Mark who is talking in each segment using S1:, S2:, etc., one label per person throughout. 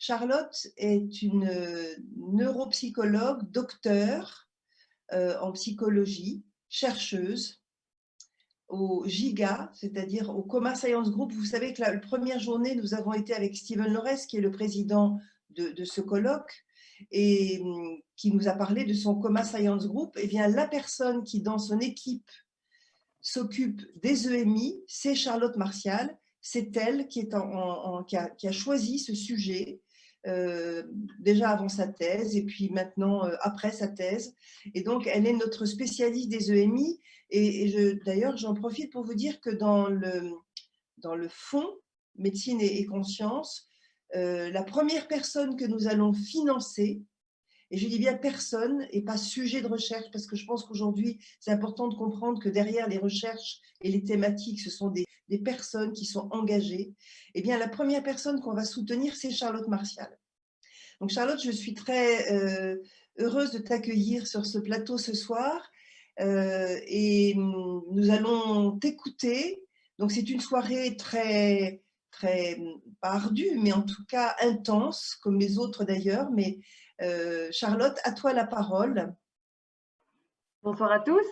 S1: Charlotte est une neuropsychologue, docteure en psychologie, chercheuse au GIGA, c'est-à-dire au Coma Science Group. Vous savez que la première journée, nous avons été avec Steven Lorès, qui est le président de ce colloque, et qui nous a parlé de son Coma Science Group. Eh bien, la personne qui, dans son équipe, s'occupe des EMI, c'est Charlotte Martial. C'est elle qui a choisi ce sujet, déjà avant sa thèse et puis maintenant après sa thèse. Et donc, elle est notre spécialiste des EMI. Et d'ailleurs, j'en profite pour vous dire que dans le fonds Médecine et Conscience, la première personne que nous allons financer, et je dis bien personne et pas sujet de recherche, parce que je pense qu'aujourd'hui, c'est important de comprendre que derrière les recherches et les thématiques, ce sont des personnes qui sont engagées. Eh bien, la première personne qu'on va soutenir, c'est Charlotte Martial. Donc Charlotte, je suis très heureuse de t'accueillir sur ce plateau ce soir. Et nous allons t'écouter. Donc c'est une soirée très, très, pas ardue, mais en tout cas intense, comme les autres d'ailleurs. Mais Charlotte, à toi la parole.
S2: Bonsoir à tous.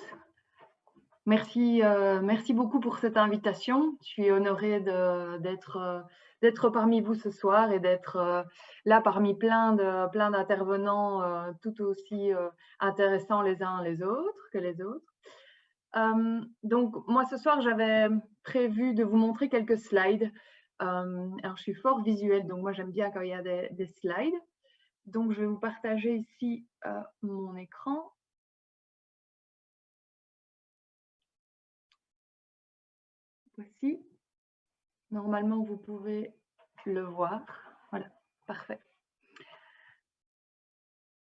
S2: Merci, merci beaucoup pour cette invitation. Je suis honorée d'être parmi vous ce soir et d'être là parmi plein d'intervenants tout aussi intéressants les uns les autres que les autres. Donc moi ce soir j'avais prévu de vous montrer quelques slides. Alors je suis fort visuelle, donc moi j'aime bien quand il y a des slides. Donc je vais vous partager ici mon écran. Voici. Normalement, vous pouvez le voir. Voilà, parfait.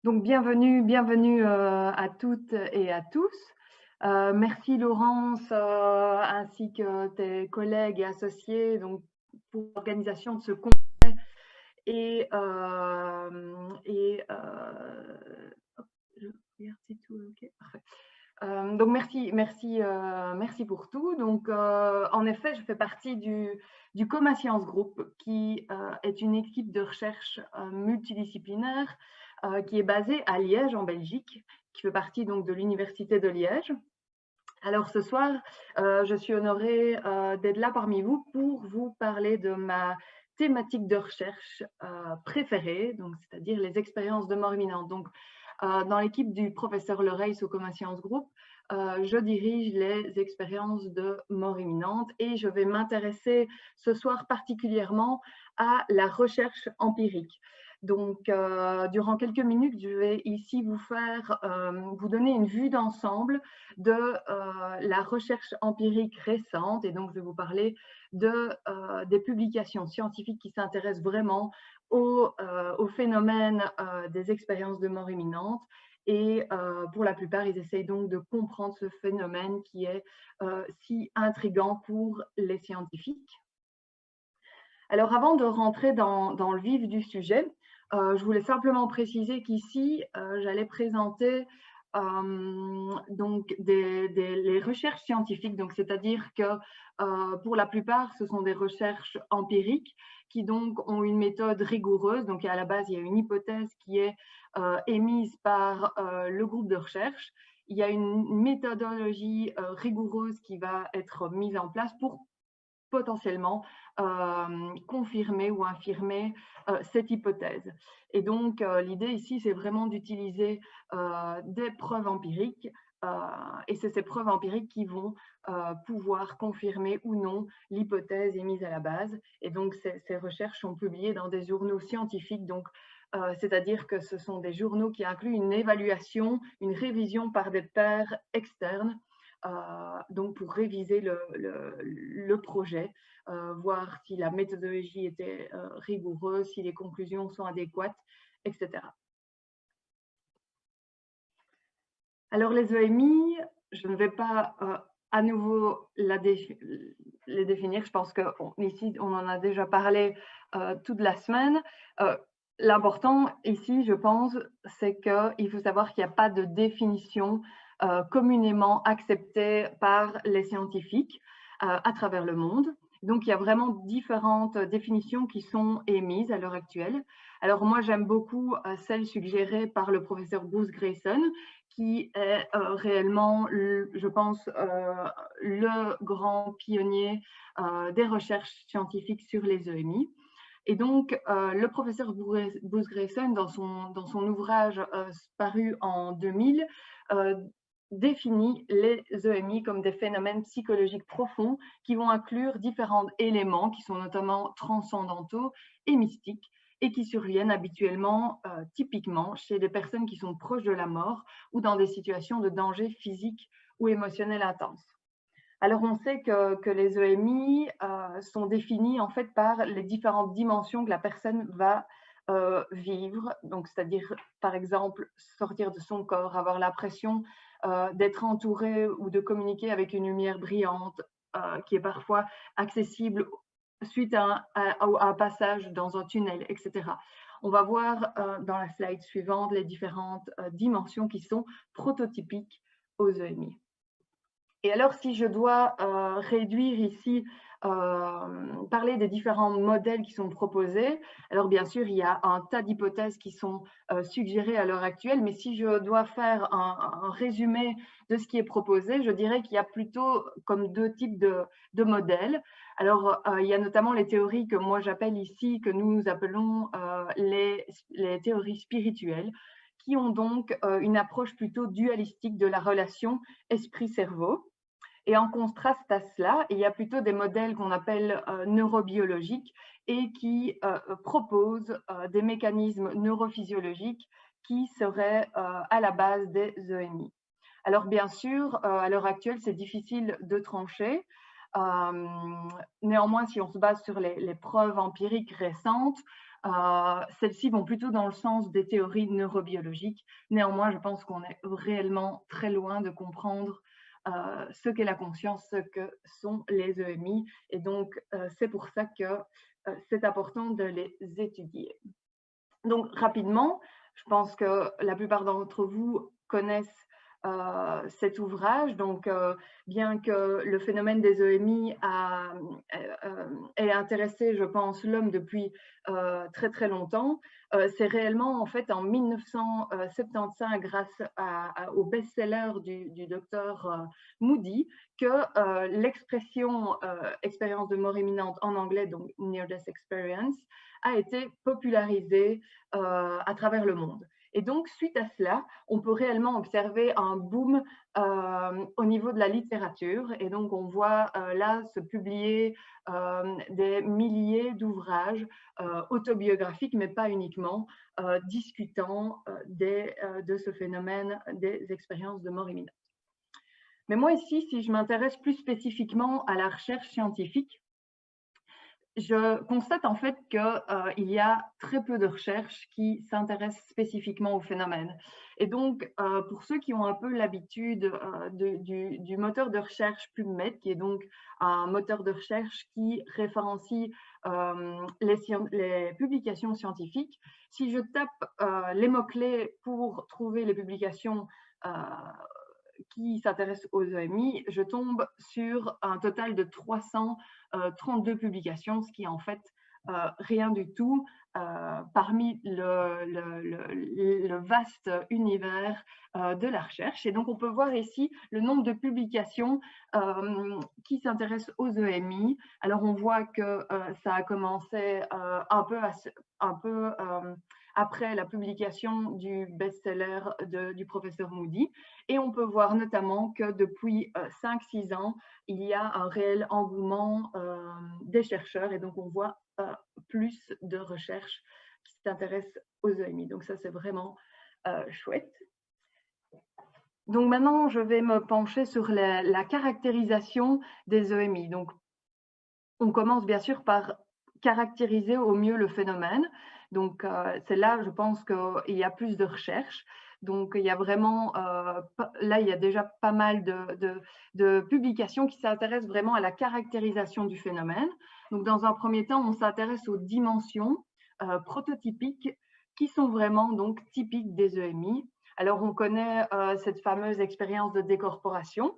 S2: Donc, bienvenue à toutes et à tous. Merci Laurence, ainsi que tes collègues et associés donc, pour l'organisation de ce congrès. Je regarde si tout est OK. Parfait. Donc merci pour tout. Donc en effet, je fais partie du Coma Science Group, qui est une équipe de recherche multidisciplinaire qui est basée à Liège en Belgique, qui fait partie donc de l'Université de Liège. Alors ce soir, je suis honorée d'être là parmi vous pour vous parler de ma thématique de recherche préférée, donc c'est-à-dire les expériences de mort imminente. Donc dans l'équipe du professeur Lereis au Coma Science Group, je dirige les expériences de mort imminente et je vais m'intéresser ce soir particulièrement à la recherche empirique. Donc, durant quelques minutes, je vais ici vous donner une vue d'ensemble de la recherche empirique récente, et donc je vais vous parler des publications scientifiques qui s'intéressent vraiment au phénomène des expériences de mort imminente. Et pour la plupart, ils essayent donc de comprendre ce phénomène qui est si intriguant pour les scientifiques. Alors, avant de rentrer dans le vif du sujet, je voulais simplement préciser qu'ici, j'allais présenter donc les recherches scientifiques, donc c'est-à-dire que pour la plupart, ce sont des recherches empiriques qui donc ont une méthode rigoureuse. Donc à la base, il y a une hypothèse qui est émise par le groupe de recherche. Il y a une méthodologie rigoureuse qui va être mise en place pour potentiellement confirmer ou infirmer cette hypothèse. Et donc, l'idée ici, c'est vraiment d'utiliser des preuves empiriques et c'est ces preuves empiriques qui vont pouvoir confirmer ou non l'hypothèse émise à la base. Et donc, ces recherches sont publiées dans des journaux scientifiques, donc c'est-à-dire que ce sont des journaux qui incluent une évaluation, une révision par des pairs externes, donc pour réviser le projet, voir si la méthodologie était rigoureuse, si les conclusions sont adéquates, etc. Alors les EMI, je ne vais pas à nouveau les définir. Je pense qu'ici, on en a déjà parlé toute la semaine. L'important ici, je pense, c'est qu'il faut savoir qu'il n'y a pas de définition communément acceptée par les scientifiques à travers le monde. Donc, il y a vraiment différentes définitions qui sont émises à l'heure actuelle. Alors, moi, j'aime beaucoup celle suggérée par le professeur Bruce Greyson, qui est réellement, je pense, le grand pionnier des recherches scientifiques sur les EMI. Et donc, le professeur Bruce Greyson, dans son ouvrage paru en 2000, définit les EMI comme des phénomènes psychologiques profonds qui vont inclure différents éléments qui sont notamment transcendantaux et mystiques et qui surviennent habituellement, typiquement, chez des personnes qui sont proches de la mort ou dans des situations de danger physique ou émotionnel intense. Alors, on sait que les EMI sont définis en fait par les différentes dimensions que la personne va vivre. Donc, c'est-à-dire, par exemple, sortir de son corps, avoir l'impression d'être entouré ou de communiquer avec une lumière brillante qui est parfois accessible suite à un passage dans un tunnel, etc. On va voir dans la slide suivante les différentes dimensions qui sont prototypiques aux EMI. Et alors, si je dois réduire ici, parler des différents modèles qui sont proposés, alors bien sûr, il y a un tas d'hypothèses qui sont suggérées à l'heure actuelle, mais si je dois faire un résumé de ce qui est proposé, je dirais qu'il y a plutôt comme deux types de modèles. Alors, il y a notamment les théories que moi j'appelle ici, que nous appelons les théories spirituelles, qui ont donc une approche plutôt dualistique de la relation esprit-cerveau. Et en contraste à cela, il y a plutôt des modèles qu'on appelle neurobiologiques et qui proposent des mécanismes neurophysiologiques qui seraient à la base des EMI. Alors bien sûr, à l'heure actuelle, c'est difficile de trancher. Néanmoins, si on se base sur les preuves empiriques récentes, celles-ci vont plutôt dans le sens des théories neurobiologiques. Néanmoins, je pense qu'on est réellement très loin de comprendre ce qu'est la conscience, ce que sont les EMI. Et donc, c'est pour ça que c'est important de les étudier. Donc, rapidement, je pense que la plupart d'entre vous connaissent cet ouvrage. Donc, bien que le phénomène des EMI ait intéressé, je pense, l'homme depuis très très longtemps, c'est réellement en fait en 1975, grâce au best-seller du docteur Moody, que l'expression expérience de mort imminente en anglais, donc Near-Death Experience, a été popularisée à travers le monde. Et donc, suite à cela, on peut réellement observer un boom au niveau de la littérature. Et donc, on voit là se publier des milliers d'ouvrages autobiographiques, mais pas uniquement, discutant de ce phénomène des expériences de mort imminente. Mais moi ici, si je m'intéresse plus spécifiquement à la recherche scientifique, je constate en fait qu'il y a très peu de recherches qui s'intéressent spécifiquement au phénomène. Et donc, pour ceux qui ont un peu l'habitude du moteur de recherche PubMed, qui est donc un moteur de recherche qui référencie les publications scientifiques, si je tape les mots-clés pour trouver les publications qui s'intéressent aux EMI, je tombe sur un total de 332 publications, ce qui est en fait rien du tout parmi le vaste univers de la recherche. Et donc, on peut voir ici le nombre de publications qui s'intéressent aux EMI. Alors, on voit que ça a commencé un peu après la publication du best-seller du professeur Moody. Et on peut voir notamment que depuis 5-6 ans, il y a un réel engouement des chercheurs et donc on voit plus de recherches qui s'intéressent aux EMI. Donc ça, c'est vraiment chouette. Donc maintenant, je vais me pencher sur la caractérisation des EMI. Donc, on commence bien sûr par caractériser au mieux le phénomène. Donc, c'est là, je pense qu'il y a plus de recherches. Donc, il y a vraiment, là, il y a déjà pas mal de publications qui s'intéressent vraiment à la caractérisation du phénomène. Donc, dans un premier temps, on s'intéresse aux dimensions prototypiques qui sont vraiment donc typiques des EMI. Alors, on connaît cette fameuse expérience de décorporation.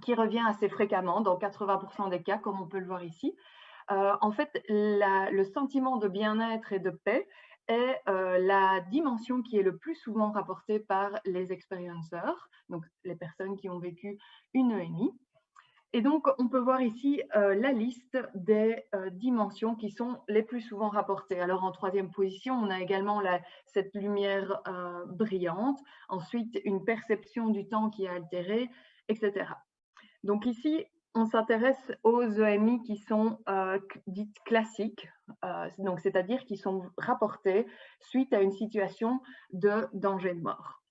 S2: qui revient assez fréquemment, dans 80% des cas, comme on peut le voir ici. En fait, le sentiment de bien-être et de paix est la dimension qui est le plus souvent rapportée par les experienceurs, donc les personnes qui ont vécu une EMI. Et donc, on peut voir ici la liste des dimensions qui sont les plus souvent rapportées. Alors, en troisième position, on a également cette lumière brillante, ensuite une perception du temps qui est altérée, etc. Donc ici, on s'intéresse aux EMI qui sont dites classiques, donc c'est-à-dire qui sont rapportées suite à une situation de danger de mort.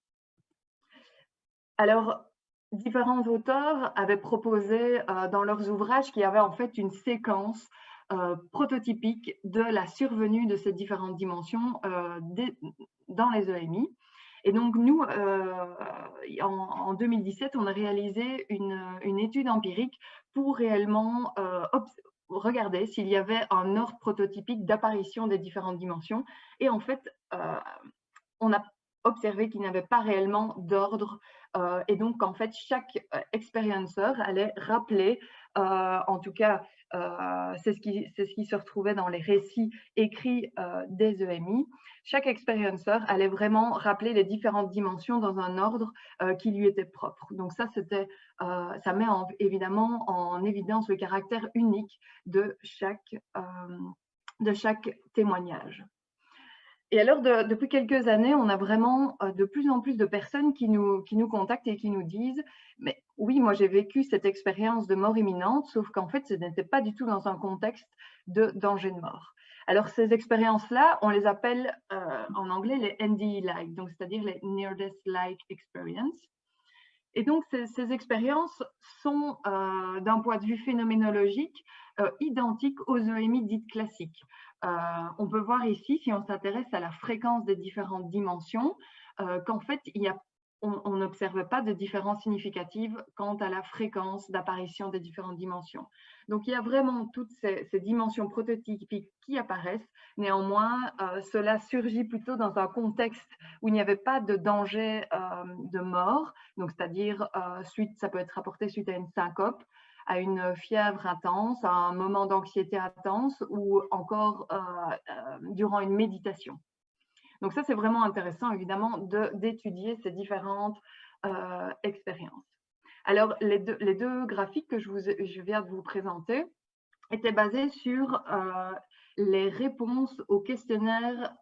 S2: Alors, différents auteurs avaient proposé dans leurs ouvrages qu'il y avait en fait une séquence prototypique de la survenue de ces différentes dimensions dans les EMI. Et donc, nous, en 2017, on a réalisé une étude empirique pour réellement regarder s'il y avait un ordre prototypique d'apparition des différentes dimensions. Et en fait, on a observé qu'il n'y avait pas réellement d'ordre et donc en fait chaque expérienceur allait rappeler, en tout cas c'est ce qui se retrouvait dans les récits écrits des EMI, chaque expérienceur allait vraiment rappeler les différentes dimensions dans un ordre qui lui était propre. Donc ça ça met évidemment en évidence le caractère unique de chaque témoignage. Et alors, depuis quelques années, on a vraiment de plus en plus de personnes qui nous contactent et qui nous disent « Mais oui, moi j'ai vécu cette expérience de mort imminente, sauf qu'en fait, ce n'était pas du tout dans un contexte de danger de mort. » Alors, ces expériences-là, on les appelle en anglais les NDE-like, donc c'est-à-dire les Near Death-like Experience. Et donc, ces expériences sont, d'un point de vue phénoménologique, identiques aux EMI dites classiques. On peut voir ici, si on s'intéresse à la fréquence des différentes dimensions, qu'en fait, on n'observe pas de différence significative quant à la fréquence d'apparition des différentes dimensions. Donc, il y a vraiment toutes ces dimensions prototypiques qui apparaissent. Néanmoins, cela surgit plutôt dans un contexte où il n'y avait pas de danger de mort, donc c'est-à-dire ça peut être rapporté suite à une syncope, à une fièvre intense, à un moment d'anxiété intense ou encore durant une méditation. Donc ça, c'est vraiment intéressant, évidemment, d'étudier ces différentes expériences. Alors, les deux graphiques que je viens de vous présenter étaient basés sur les réponses au questionnaire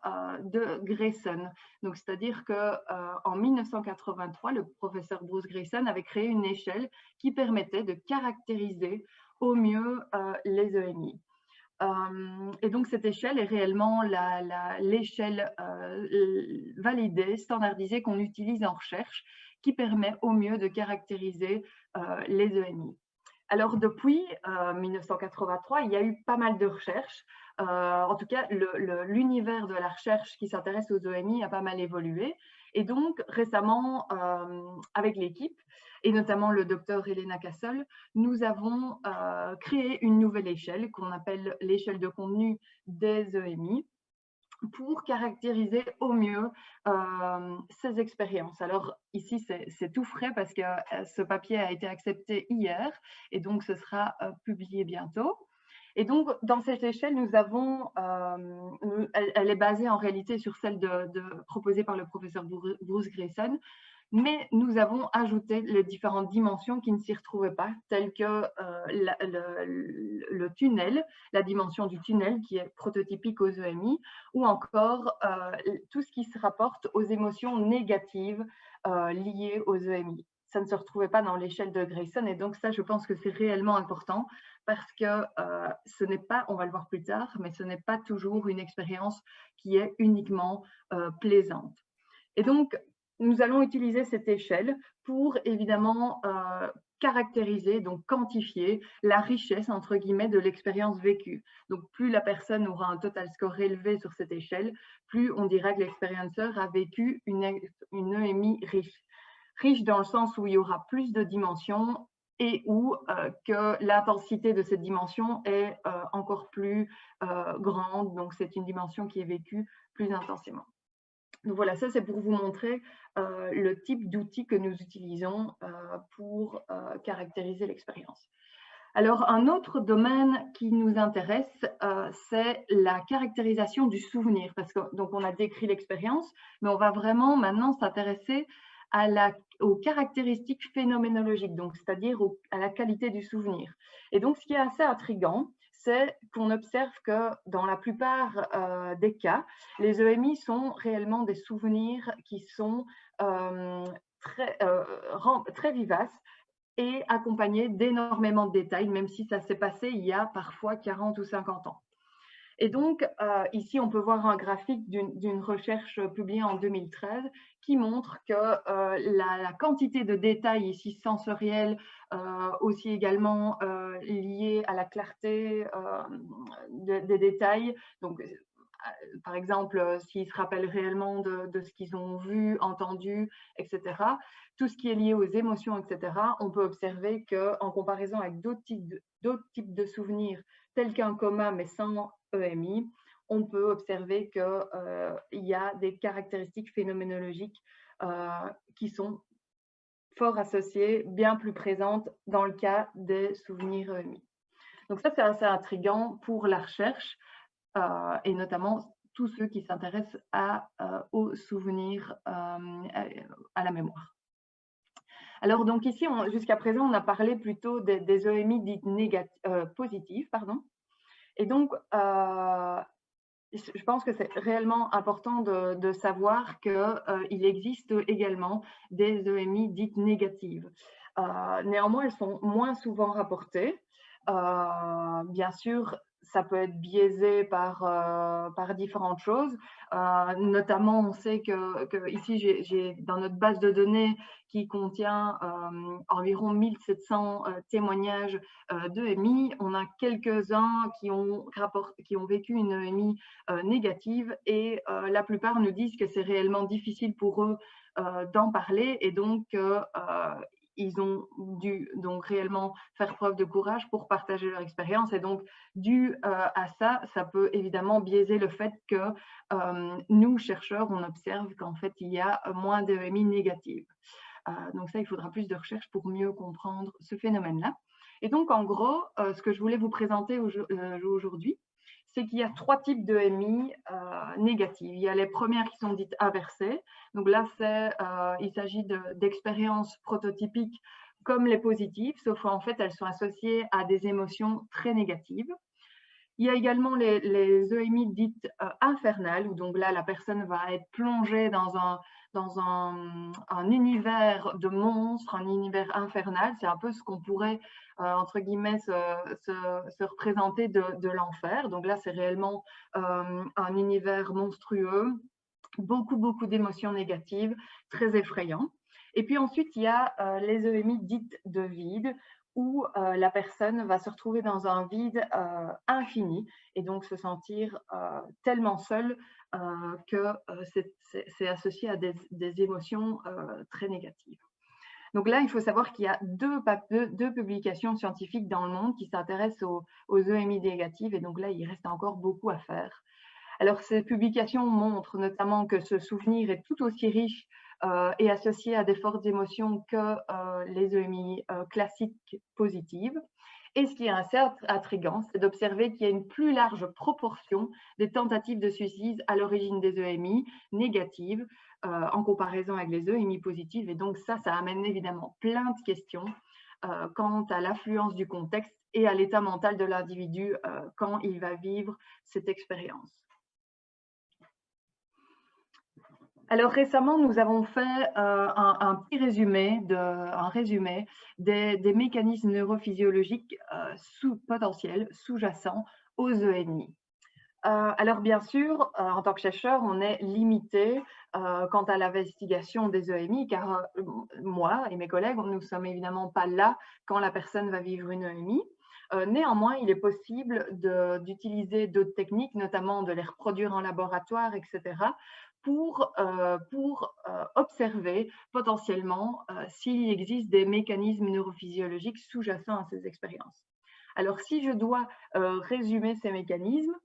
S2: de Grayson. Donc, c'est-à-dire qu'en 1983, le professeur Bruce Grayson avait créé une échelle qui permettait de caractériser au mieux les EMI. Et donc, cette échelle est réellement l'échelle validée, standardisée qu'on utilise en recherche, qui permet au mieux de caractériser les EMI. Alors, depuis 1983, il y a eu pas mal de recherches. En tout cas, l'univers de la recherche qui s'intéresse aux EMI a pas mal évolué. Et donc, récemment, avec l'équipe, et notamment le docteur Helena Cassel, nous avons créé une nouvelle échelle qu'on appelle l'échelle de contenu des EMI pour caractériser au mieux ces expériences. Alors ici, c'est tout frais parce que ce papier a été accepté hier et donc ce sera publié bientôt. Et donc, dans cette échelle, nous avons, elle est basée en réalité sur celle proposée par le professeur Bruce Grayson, mais nous avons ajouté les différentes dimensions qui ne s'y retrouvaient pas, telles que le tunnel, la dimension du tunnel qui est prototypique aux EMI, ou encore tout ce qui se rapporte aux émotions négatives liées aux EMI. Ça ne se retrouvait pas dans l'échelle de Grayson, et donc ça, je pense que c'est réellement important parce que ce n'est pas, on va le voir plus tard, mais ce n'est pas toujours une expérience qui est uniquement plaisante. Et donc, nous allons utiliser cette échelle pour évidemment caractériser, donc quantifier la richesse, entre guillemets, de l'expérience vécue. Donc, plus la personne aura un total score élevé sur cette échelle, plus on dira que l'expérienceur a vécu une EMI riche. Riche dans le sens où il y aura plus de dimensions et où que l'intensité de cette dimension est encore plus grande. Donc, c'est une dimension qui est vécue plus intensément. Donc voilà, ça c'est pour vous montrer le type d'outils que nous utilisons pour caractériser l'expérience. Alors, un autre domaine qui nous intéresse, c'est la caractérisation du souvenir, parce que donc on a décrit l'expérience, mais on va vraiment maintenant s'intéresser aux caractéristiques phénoménologiques, donc c'est-à-dire à la qualité du souvenir. Et donc, ce qui est assez intriguant, c'est qu'on observe que dans la plupart des cas, les EMI sont réellement des souvenirs qui sont très vivaces et accompagné d'énormément de détails, même si ça s'est passé il y a parfois 40 ou 50 ans. Et donc, ici, on peut voir un graphique d'une recherche publiée en 2013 qui montre que la quantité de détails ici sensoriels, aussi également liés à la clarté des détails, donc par exemple, s'ils se rappellent réellement de ce qu'ils ont vu, entendu, etc. Tout ce qui est lié aux émotions, etc., on peut observer qu'en comparaison avec d'autres types de souvenirs, tels qu'un coma, mais sans EMI, on peut observer qu'il y a des caractéristiques phénoménologiques qui sont fort associées, bien plus présentes dans le cas des souvenirs EMI. Donc ça, c'est assez intriguant pour la recherche et notamment tous ceux qui s'intéressent aux souvenirs, à la mémoire. Alors donc ici, jusqu'à présent, on a parlé plutôt des EMI dites positives, pardon. Et donc, je pense que c'est réellement important de savoir qu'il existe également des EMI dites négatives. Néanmoins, elles sont moins souvent rapportées. Bien sûr, ça peut être biaisé par différentes choses. Notamment, on sait que ici, j'ai dans notre base de données qui contient environ 1700 témoignages d'EMI, on a quelques-uns qui ont vécu une EMI négative et la plupart nous disent que c'est réellement difficile pour eux d'en parler et donc ils ont dû donc réellement faire preuve de courage pour partager leur expérience. Et donc, dû à ça, ça peut évidemment biaiser le fait que nous, chercheurs, on observe qu'en fait, il y a moins d'EMI négatives. Donc ça, il faudra plus de recherche pour mieux comprendre ce phénomène-là. Et donc, en gros, ce que je voulais vous présenter aujourd'hui, c'est qu'il y a 3 types d'EMI négatives. Il y a les premières qui sont dites inversées. Donc là, il s'agit d'expériences prototypiques comme les positives, sauf qu'en fait, elles sont associées à des émotions très négatives. Il y a également les EMI dites infernales, où donc là, la personne va être plongée dans un univers de monstres, un univers infernal. C'est un peu ce qu'on pourrait, entre guillemets, se représenter de l'enfer. Donc là, c'est réellement un univers monstrueux, beaucoup d'émotions négatives, très effrayant. Et puis ensuite, il y a les EMI dites de vide, où la personne va se retrouver dans un vide infini et donc se sentir tellement seule que c'est associé à des émotions très négatives. Donc là, il faut savoir qu'il y a deux publications scientifiques dans le monde qui s'intéressent aux EMI négatives et donc là, il reste encore beaucoup à faire. Alors, ces publications montrent notamment que ce souvenir est tout aussi riche et associé à des fortes émotions que les EMI classiques positives. Et ce qui est assez intriguant, c'est d'observer qu'il y a une plus large proportion des tentatives de suicide à l'origine des EMI négatives en comparaison avec les EMI positives. Et donc ça amène évidemment plein de questions quant à l'affluence du contexte et à l'état mental de l'individu quand il va vivre cette expérience. Alors récemment, nous avons fait un petit résumé, des mécanismes neurophysiologiques potentiels, sous-jacents aux EMI. Alors bien sûr, en tant que chercheur, on est limité quant à l'investigation des EMI, car moi et mes collègues, nous ne sommes évidemment pas là quand la personne va vivre une EMI. Néanmoins, il est possible d'utiliser d'autres techniques, notamment de les reproduire en laboratoire, etc., pour observer potentiellement s'il existe des mécanismes neurophysiologiques sous-jacents à ces expériences. Alors, si je dois résumer ces mécanismes,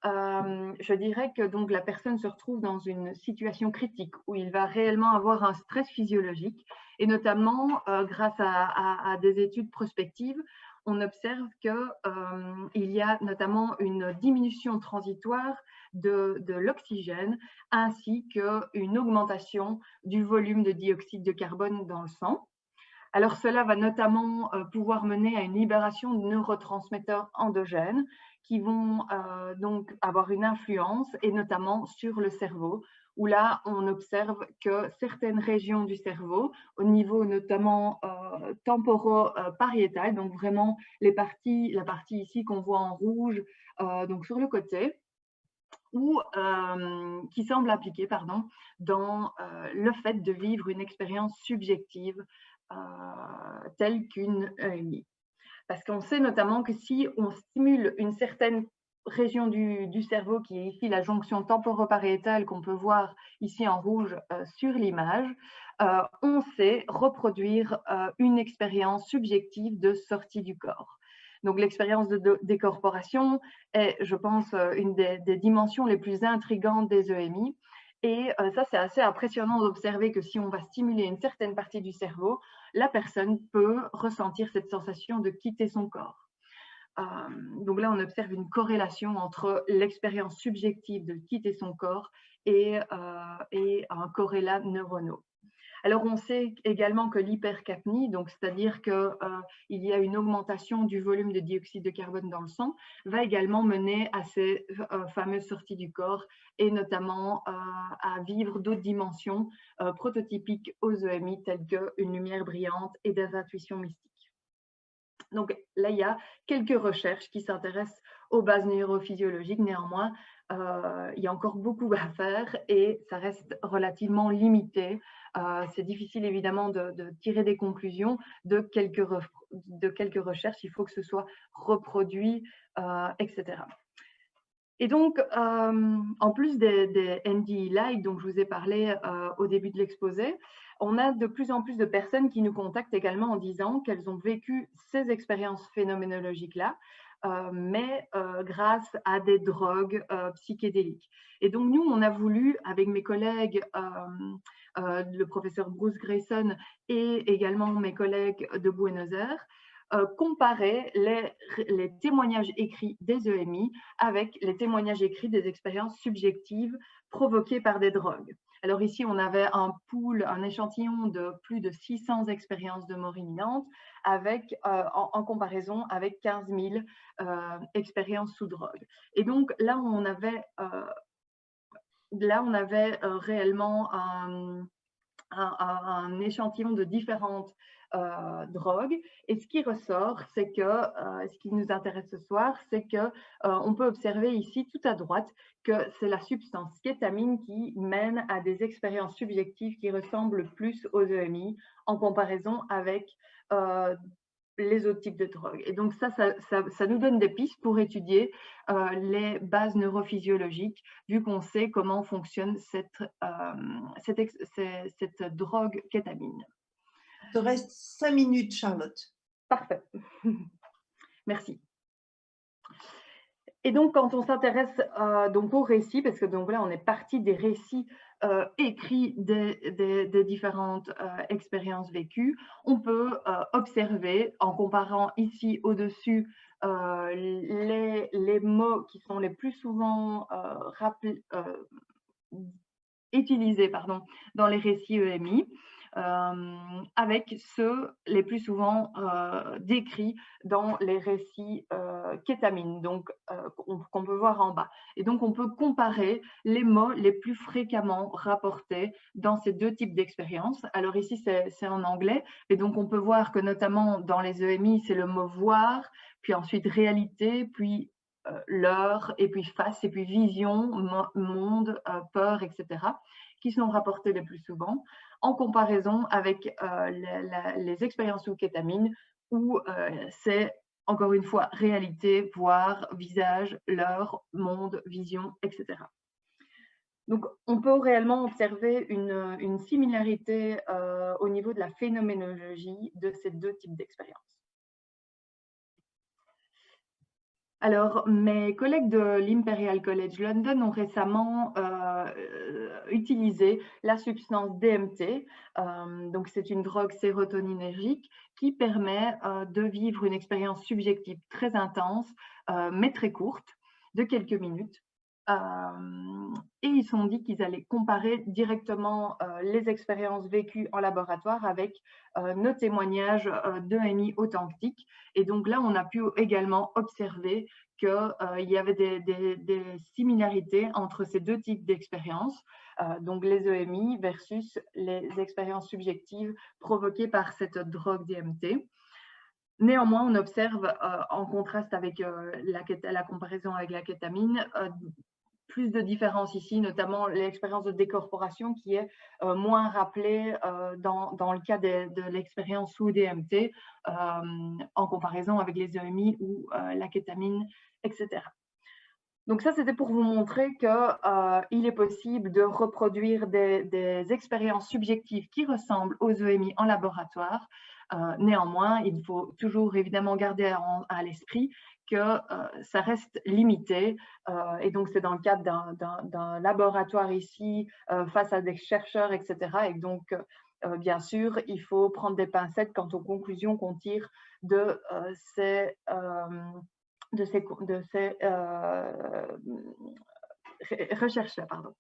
S2: je dirais que donc la personne se retrouve dans une situation critique où il va réellement avoir un stress physiologique et notamment grâce à des études prospectives, on observe qu'il y a notamment une diminution transitoire de l'oxygène ainsi qu'une augmentation du volume de dioxyde de carbone dans le sang. Alors cela va notamment pouvoir mener à une libération de neurotransmetteurs endogènes qui vont donc avoir une influence et notamment sur le cerveau, où là on observe que certaines régions du cerveau, au niveau notamment temporo-pariétal, donc vraiment la partie ici qu'on voit en rouge, donc sur le côté, ou qui semble impliquée dans le fait de vivre une expérience subjective telle qu'une EMI. Parce qu'on sait notamment que si on stimule une certaine région du cerveau, qui est ici la jonction temporopariétale qu'on peut voir ici en rouge sur l'image, on sait reproduire une expérience subjective de sortie du corps. Donc l'expérience de décorporation est, je pense, une des dimensions les plus intrigantes des EMI. Et ça, c'est assez impressionnant d'observer que si on va stimuler une certaine partie du cerveau, la personne peut ressentir cette sensation de quitter son corps. Donc là, on observe une corrélation entre l'expérience subjective de quitter son corps et un corrélat neuronal. Alors, on sait également que l'hypercapnie, donc c'est-à-dire qu'il y a une augmentation du volume de dioxyde de carbone dans le sang, va également mener à ces fameuses sorties du corps et notamment à vivre d'autres dimensions prototypiques aux EMI telles qu'une lumière brillante et des intuitions mystiques. Donc là, il y a quelques recherches qui s'intéressent aux bases neurophysiologiques. Néanmoins, il y a encore beaucoup à faire et ça reste relativement limité. C'est difficile évidemment de tirer des conclusions de quelques recherches. Il faut que ce soit reproduit, etc. Et donc, en plus des NDE Light dont je vous ai parlé au début de l'exposé, on a de plus en plus de personnes qui nous contactent également en disant qu'elles ont vécu ces expériences phénoménologiques-là, mais grâce à des drogues psychédéliques. Et donc, nous, on a voulu, avec mes collègues, le professeur Bruce Grayson et également mes collègues de Buenos Aires, comparer les témoignages écrits des EMI avec les témoignages écrits des expériences subjectives provoquées par des drogues. Alors ici, on avait un échantillon de plus de 600 expériences de mort imminente en comparaison avec 15 000 expériences sous drogue. Et donc là, on avait réellement un échantillon de différentes drogues. Et ce qui ressort, c'est que, ce qui nous intéresse ce soir, c'est qu'on peut observer ici tout à droite que c'est la substance kétamine qui mène à des expériences subjectives qui ressemblent plus aux EMI en comparaison avec les autres types de drogues. Et donc ça nous donne des pistes pour étudier les bases neurophysiologiques, vu qu'on sait comment fonctionne cette drogue kétamine.
S1: Il te reste 5 minutes, Charlotte.
S2: Parfait. Merci. Et donc, quand on s'intéresse donc au récit, parce que donc là, on est parti des récits écrits des différentes expériences vécues, on peut observer, en comparant ici au-dessus les mots qui sont les plus souvent utilisés dans les récits EMI, avec ceux les plus souvent décrits dans les récits kétamine, donc qu'on peut voir en bas. Et donc, on peut comparer les mots les plus fréquemment rapportés dans ces deux types d'expériences. Alors ici, c'est en anglais, et donc on peut voir que notamment dans les EMI, c'est le mot voir, puis ensuite réalité, puis l'heure, et puis face, et puis vision, monde, peur, etc., qui sont rapportés les plus souvent, en comparaison avec les expériences sous kétamine, où c'est encore une fois réalité, voir, visage, l'heure, monde, vision, etc. Donc, on peut réellement observer une similarité au niveau de la phénoménologie de ces deux types d'expériences. Alors, mes collègues de l'Imperial College London ont récemment utilisé la substance DMT. Donc, c'est une drogue sérotoninergique qui permet de vivre une expérience subjective très intense, mais très courte, de quelques minutes. Et ils se sont dit qu'ils allaient comparer directement les expériences vécues en laboratoire avec nos témoignages d'EMI authentiques. Et donc là, on a pu également observer qu'il y avait des similarités entre ces deux types d'expériences, donc les EMI versus les expériences subjectives provoquées par cette drogue DMT. Néanmoins, on observe, en contraste avec la comparaison avec la kétamine, plus de différences ici, notamment l'expérience de décorporation qui est moins rappelée dans le cas de l'expérience sous DMT en comparaison avec les EMI ou la kétamine, etc. Donc ça, c'était pour vous montrer qu'il est possible de reproduire des expériences subjectives qui ressemblent aux EMI en laboratoire. Néanmoins, il faut toujours évidemment garder à l'esprit que ça reste limité. Et donc, c'est dans le cadre d'un laboratoire ici, face à des chercheurs, etc. Et donc, bien sûr, il faut prendre des pincettes quant aux conclusions qu'on tire de ces recherches-là. Pardon.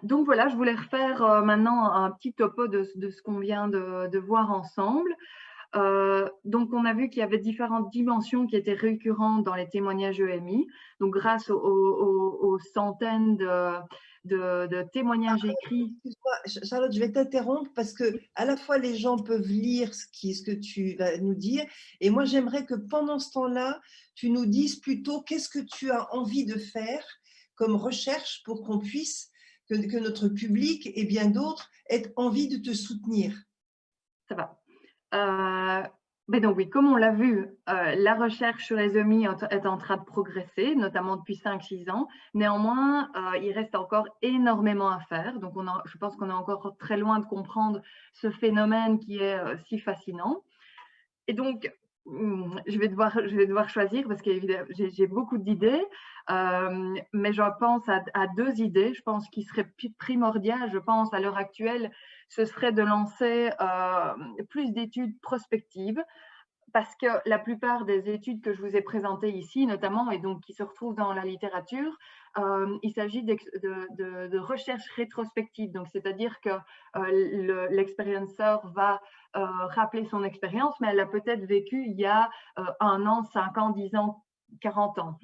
S2: Donc voilà, je voulais refaire maintenant un petit topo de ce qu'on vient de voir ensemble. Donc, on a vu qu'il y avait différentes dimensions qui étaient récurrentes dans les témoignages EMI. Donc, grâce aux centaines de témoignages écrits.
S1: Excuse-moi, Charlotte, je vais t'interrompre parce que à la fois les gens peuvent lire ce que tu vas nous dire, et moi j'aimerais que pendant ce temps-là, tu nous dises plutôt qu'est-ce que tu as envie de faire comme recherche pour qu'on puisse, que notre public et bien d'autres aient envie de te soutenir.
S2: Ça va. Mais donc oui, comme on l'a vu, la recherche sur les EMI est en train de progresser, notamment depuis 5-6 ans. Néanmoins, il reste encore énormément à faire. Donc, je pense qu'on est encore très loin de comprendre ce phénomène qui est si fascinant. Et donc, je vais devoir choisir parce que j'ai beaucoup d'idées, mais je pense à 2 idées. Je pense qu'il serait primordial, je pense, à l'heure actuelle, ce serait de lancer plus d'études prospectives, parce que la plupart des études que je vous ai présentées ici, notamment, et donc qui se retrouvent dans la littérature, il s'agit de recherche rétrospective. Donc, c'est-à-dire que l'expérienceur va rappeler son expérience, mais elle a peut-être vécu il y a 1 an, 5 ans, 10 ans, 40 ans.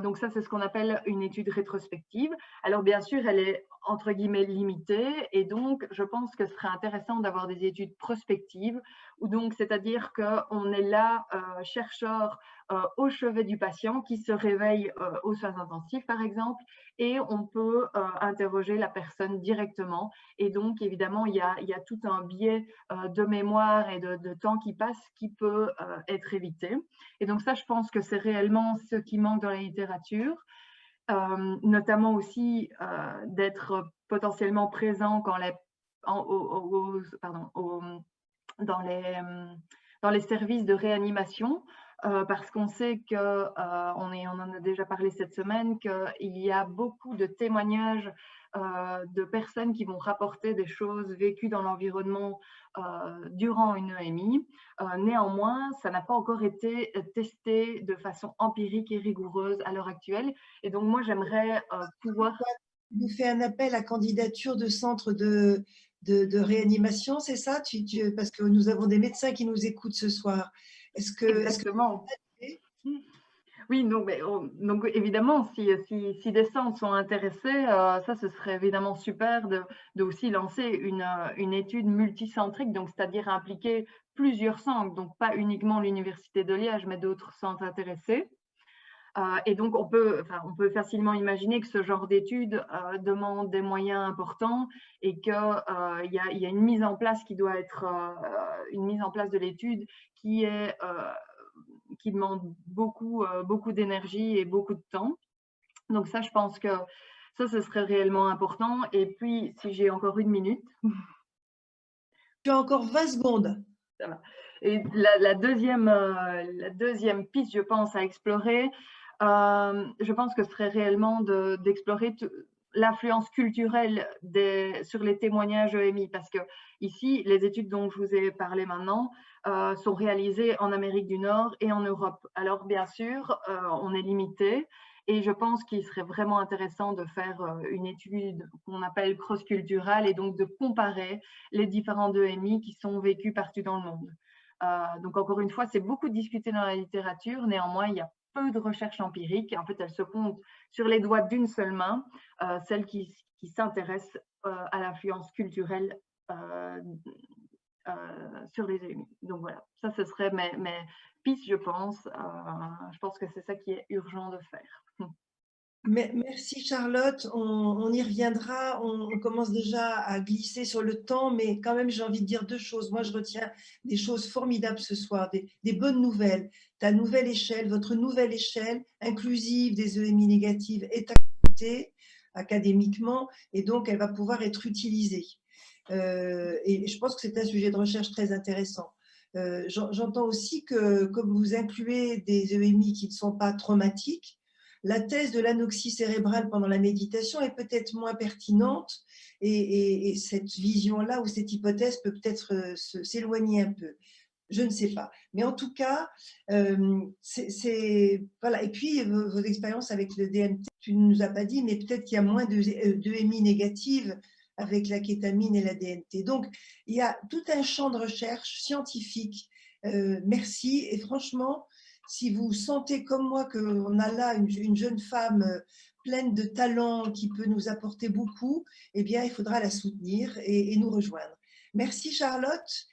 S2: Donc ça, c'est ce qu'on appelle une étude rétrospective. Alors bien sûr, elle est entre guillemets limitée, et donc je pense que ce serait intéressant d'avoir des études prospectives, où donc c'est-à-dire qu'on est là, chercheur au chevet du patient qui se réveille aux soins intensifs par exemple, et on peut interroger la personne directement. Et donc évidemment, il y a tout un biais de mémoire et de temps qui passe qui peut être évité. Et donc ça, je pense que c'est réellement ce qui manque dans la littérature, notamment aussi d'être potentiellement présent quand dans les services de réanimation, parce qu'on sait que, on en a déjà parlé cette semaine, qu'il y a beaucoup de témoignages de personnes qui vont rapporter des choses vécues dans l'environnement durant une EMI. Néanmoins, ça n'a pas encore été testé de façon empirique et rigoureuse à l'heure actuelle. Et donc, moi, j'aimerais pouvoir…
S1: Tu nous fais un appel à candidature de centre de réanimation, c'est ça? Parce que nous avons des médecins qui nous écoutent ce soir.
S2: Exactement. Oui, donc évidemment, si des centres sont intéressés, ça, ce serait évidemment super de aussi lancer une étude multicentrique, donc c'est-à-dire impliquer plusieurs centres, donc pas uniquement l'Université de Liège, mais d'autres centres intéressés. Et donc, on peut facilement imaginer que ce genre d'études demande des moyens importants, et qu'il y a une mise en place qui doit être une mise en place de l'étude qui demande beaucoup d'énergie et beaucoup de temps. Donc ça, je pense que ça, ce serait réellement important. Et puis, si j'ai encore 1 minute…
S1: Tu as encore 20 secondes.
S2: Ça va. Et la deuxième piste, je pense, à explorer, je pense que ce serait réellement d'explorer l'influence culturelle sur les témoignages EMI, parce que ici, les études dont je vous ai parlé maintenant sont réalisées en Amérique du Nord et en Europe. Alors, bien sûr, on est limité, et je pense qu'il serait vraiment intéressant de faire une étude qu'on appelle cross-culturelle, et donc de comparer les différents EMI qui sont vécus partout dans le monde. Donc, encore une fois, c'est beaucoup discuté dans la littérature. Néanmoins, il y a peu de recherches empiriques. En fait, elles se comptent sur les doigts d'une seule main, celles qui s'intéressent à l'influence culturelle sur les EMI. Donc voilà, ça, ce serait mes pistes, je pense. Je pense que c'est ça qui est urgent de faire.
S1: Merci Charlotte, on y reviendra, on commence déjà à glisser sur le temps, mais quand même j'ai envie de dire deux choses. Moi je retiens des choses formidables ce soir, des bonnes nouvelles. Ta nouvelle échelle, votre nouvelle échelle inclusive des EMI négatives est acceptée académiquement et donc elle va pouvoir être utilisée. Et je pense que c'est un sujet de recherche très intéressant. J'entends aussi que comme vous incluez des EMI qui ne sont pas traumatiques, la thèse de l'anoxie cérébrale pendant la méditation est peut-être moins pertinente et cette vision-là ou cette hypothèse peut peut-être s'éloigner un peu. Je ne sais pas. Mais en tout cas, voilà. Et puis, vos expériences avec le DMT, tu ne nous as pas dit, mais peut-être qu'il y a moins d'EMI négatives avec la kétamine et la DMT. Donc, il y a tout un champ de recherche scientifique. Merci. Et franchement, si vous sentez comme moi qu'on a là une jeune femme pleine de talent qui peut nous apporter beaucoup, eh bien, il faudra la soutenir et nous rejoindre. Merci Charlotte.